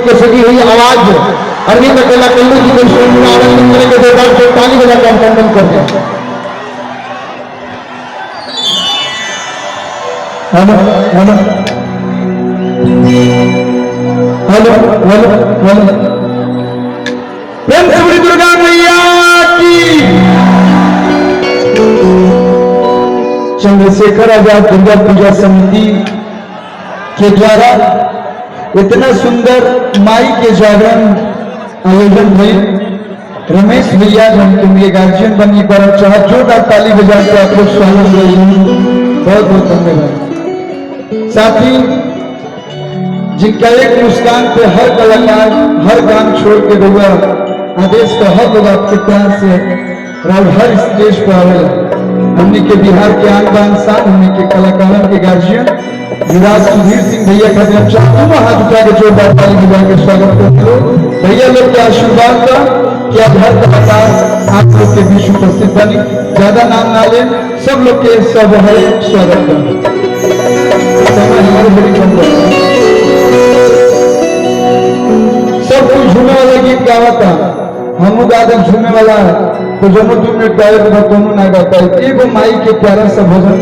को सजी हुई आवाज अरविंद अकेला कल्लू जी को सुनने आनंद करने के दरबार से ताली बजाकर अभिनंदन करते हैं। Hello hello hello hello hello प्रेम से बड़ी दुर्गा मैया की। चंद्रशेखर आजाद दुर्गा पूजा समिति के द्वारा इतना सुंदर माई के जागरण आयोजन हुई। रमेश भैया जो उनके गार्जियन बनने पर चाह जोरदार ताली बजा के आप लोग स्वागत करें, बहुत बहुत धन्यवाद। साथ ही जिनका एक मुस्कान पे हर कलाकार हर काम छोड़ के हुआ आदेश का हर लोग आपके प्यार से और हर स्टेज पर आवे। हमने के बिहार के आन बान शान हमने के कलाकारों के गार्जियन विराज सुधीर सिंह भैया का दोनों हाथ उठा के जोरदार ताली बजा के स्वागत करते हो। भैया लोग के आशीर्वाद का क्या हर कलाकार आप लोग के बीच उपस्थित बनी। ज्यादा नाम ना ले, सब लोग के सब है स्वागत करें। सब कुछ झूमे वाला गीत गावा था, हम गादक झूमे वाला तो दोनों 2 मिनट गाए दोनों ना गाता है। एक माई के प्यारा सा भजन